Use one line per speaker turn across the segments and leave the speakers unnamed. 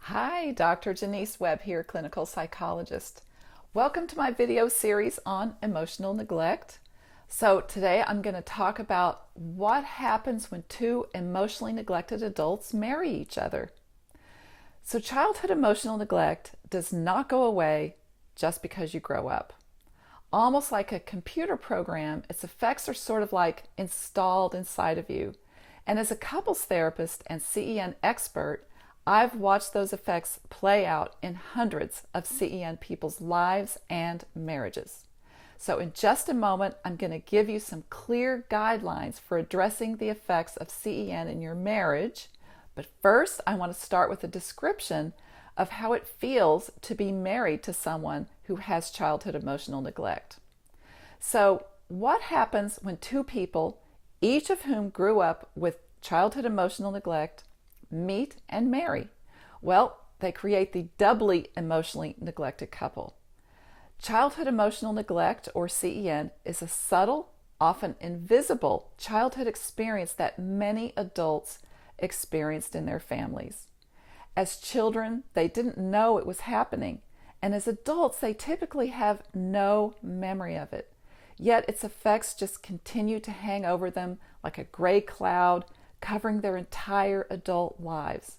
Hi, Dr. Jonice Webb here, clinical psychologist. Welcome to my video series on emotional neglect. So today I'm going to talk about what happens when two emotionally neglected adults marry each other. So childhood emotional neglect does not go away just because you grow up. Almost like a computer program, its effects are sort of like installed inside of you. And as a couples therapist and CEN expert, I've watched those effects play out in hundreds of CEN people's lives and marriages. So in just a moment, I'm going to give you some clear guidelines for addressing the effects of CEN in your marriage. But first, I want to start with a description of how it feels to be married to someone who has childhood emotional neglect. So what happens when two people, each of whom grew up with childhood emotional neglect, meet and marry? Well, they create the doubly emotionally neglected couple. Childhood emotional neglect, or CEN, is a subtle, often invisible childhood experience that many adults experienced in their families. As children, they didn't know it was happening, and as adults, they typically have no memory of it. Yet its effects just continue to hang over them like a gray cloud, covering their entire adult lives.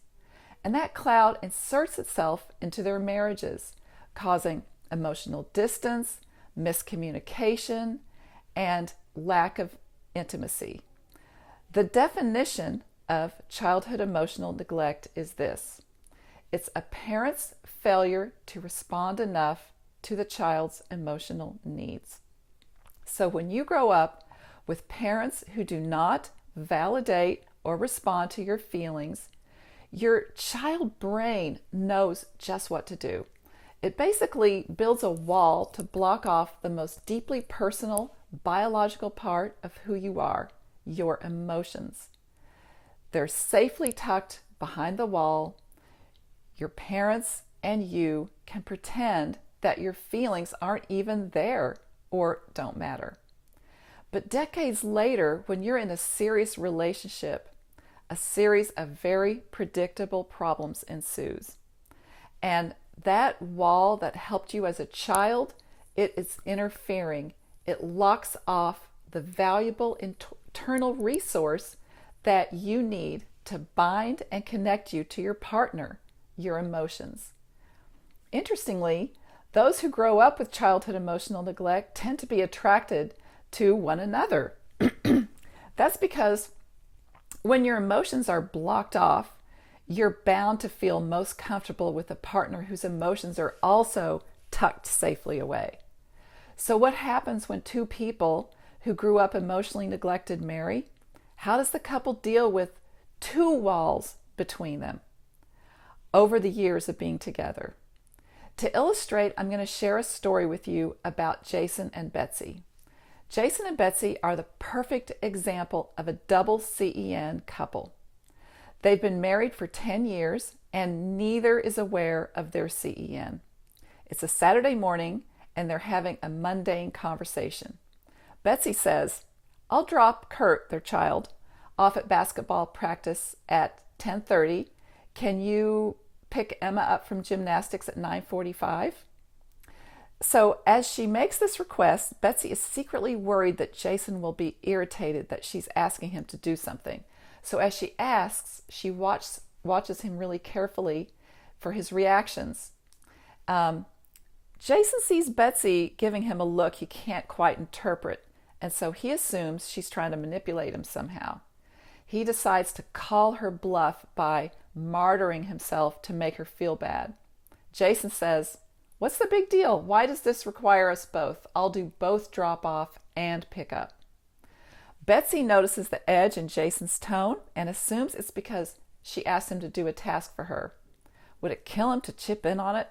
And that cloud inserts itself into their marriages, causing emotional distance, miscommunication, and lack of intimacy. The definition of childhood emotional neglect is this: it's a parent's failure to respond enough to the child's emotional needs. So when you grow up with parents who do not validate or respond to your feelings, your child brain knows just what to do. It basically builds a wall to block off the most deeply personal, biological part of who you are, your emotions. They're safely tucked behind the wall. Your parents and you can pretend that your feelings aren't even there or don't matter. But decades later, when you're in a serious relationship, a series of very predictable problems ensues. And that wall that helped you as a child, it is interfering. It locks off the valuable internal resource that you need to bind and connect you to your partner, your emotions. Interestingly, those who grow up with childhood emotional neglect tend to be attracted to one another. That's because when your emotions are blocked off, you're bound to feel most comfortable with a partner whose emotions are also tucked safely away. So what happens when two people who grew up emotionally neglected marry? How does the couple deal with two walls between them over the years of being together? To illustrate, I'm going to share a story with you about Jason and Betsy. Jason and Betsy are the perfect example of a double CEN couple. They've been married for 10 years and neither is aware of their CEN. It's a Saturday morning and they're having a mundane conversation. Betsy says, "I'll drop Kurt, their child, off at basketball practice at 10:30. Can you pick Emma up from gymnastics at 9:45? So as she makes this request, Betsy is secretly worried that Jason will be irritated that she's asking him to do something. So as she asks, she watches him really carefully for his reactions. Jason sees Betsy giving him a look he can't quite interpret, and so he assumes she's trying to manipulate him somehow. He decides to call her bluff by martyring himself to make her feel bad. Jason says, "What's the big deal? Why does this require us both? I'll do both drop off and pick up." Betsy notices the edge in Jason's tone and assumes it's because she asked him to do a task for her. Would it kill him to chip in on it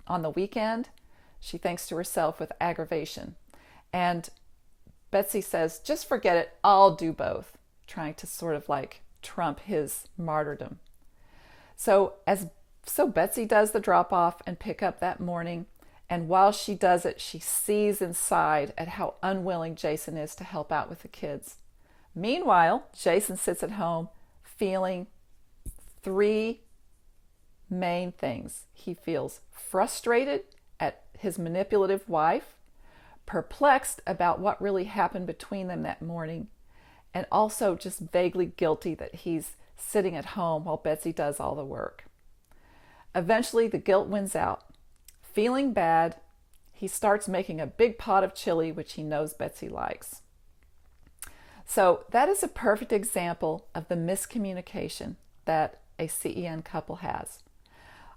on the weekend? She thinks to herself with aggravation. And Betsy says, "Just forget it, I'll do both," trying to sort of like trump his martyrdom. So Betsy does the drop off and pick up that morning, and while she does it, she sees inside at how unwilling Jason is to help out with the kids. Meanwhile, Jason sits at home feeling 3 main things. He feels frustrated at his manipulative wife, perplexed about what really happened between them that morning, and also just vaguely guilty that he's sitting at home while Betsy does all the work. Eventually, the guilt wins out. Feeling bad, he starts making a big pot of chili, which he knows Betsy likes. So that is a perfect example of the miscommunication that a CEN couple has.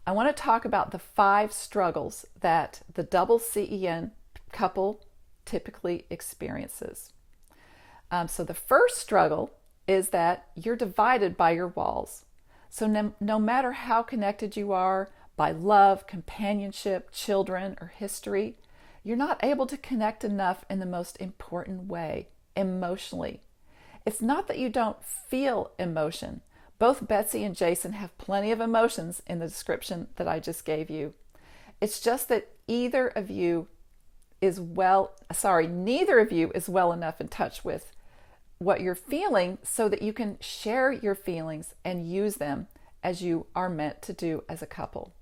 I want to talk about the 5 struggles that the double CEN couple typically experiences. So the first struggle is that you're divided by your walls. So no matter how connected you are by love, companionship, children, or history, you're not able to connect enough in the most important way, emotionally. It's not that you don't feel emotion. Both Betsy and Jason have plenty of emotions in the description that I just gave you. It's just that neither of you is well enough in touch with what you're feeling so that you can share your feelings and use them as you are meant to do as a couple.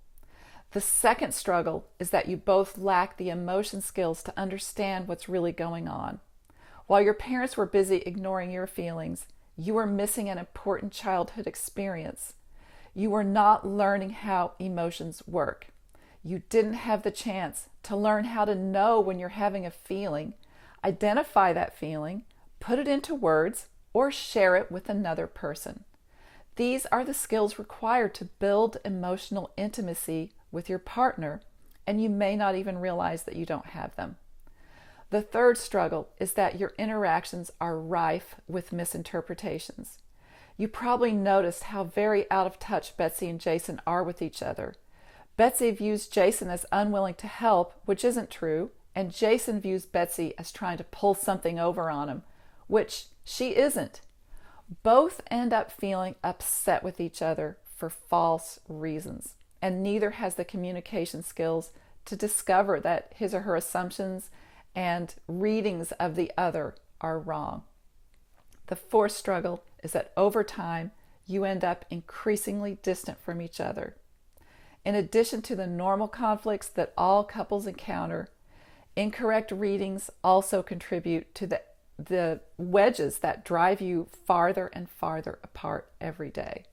The second struggle is that you both lack the emotion skills to understand what's really going on. While your parents were busy ignoring your feelings, you were missing an important childhood experience. You were not learning how emotions work. You didn't have the chance to learn how to know when you're having a feeling, identify that feeling, put it into words, or share it with another person. These are the skills required to build emotional intimacy with your partner, and you may not even realize that you don't have them. The third struggle is that your interactions are rife with misinterpretations. You probably noticed how very out of touch Betsy and Jason are with each other. Betsy views Jason as unwilling to help, which isn't true, and Jason views Betsy as trying to pull something over on him, which she isn't. Both end up feeling upset with each other for false reasons, and neither has the communication skills to discover that his or her assumptions and readings of the other are wrong. The fourth struggle is that over time, you end up increasingly distant from each other. In addition to the normal conflicts that all couples encounter, incorrect readings also contribute to the wedges that drive you farther and farther apart every day.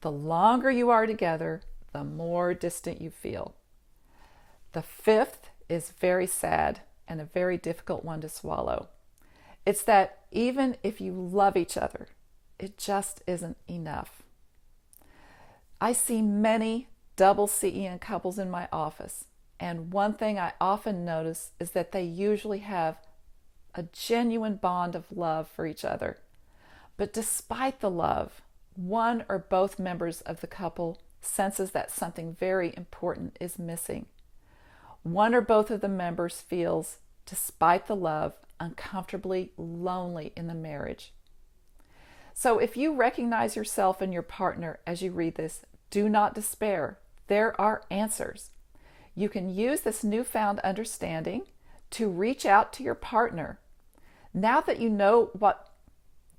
The longer you are together, the more distant you feel. The fifth is very sad and a very difficult one to swallow. It's that even if you love each other, it just isn't enough. I see many double CEN couples in my office, and one thing I often notice is that they usually have a genuine bond of love for each other. But despite the love, one or both members of the couple senses that something very important is missing. One or both of the members feels, despite the love, uncomfortably lonely in the marriage. So if you recognize yourself and your partner as you read this, do not despair. There are answers. You can use this newfound understanding to reach out to your partner. Now that you know what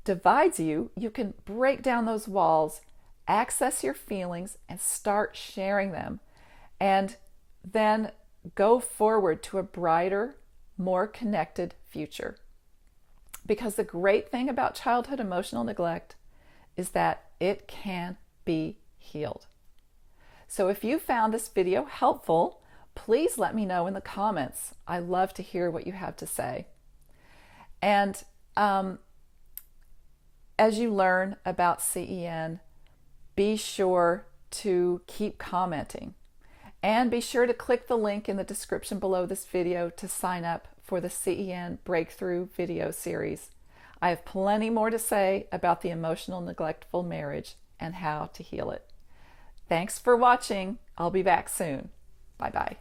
divides you, you can break down those walls, access your feelings, and start sharing them. And then go forward to a brighter, more connected future. Because the great thing about childhood emotional neglect is that it can be healed. So if you found this video helpful, please let me know in the comments. I love to hear what you have to say. And as you learn about CEN, be sure to keep commenting. And be sure to click the link in the description below this video to sign up for the CEN Breakthrough video series. I have plenty more to say about the emotional neglectful marriage and how to heal it. Thanks for watching. I'll be back soon. Bye-bye.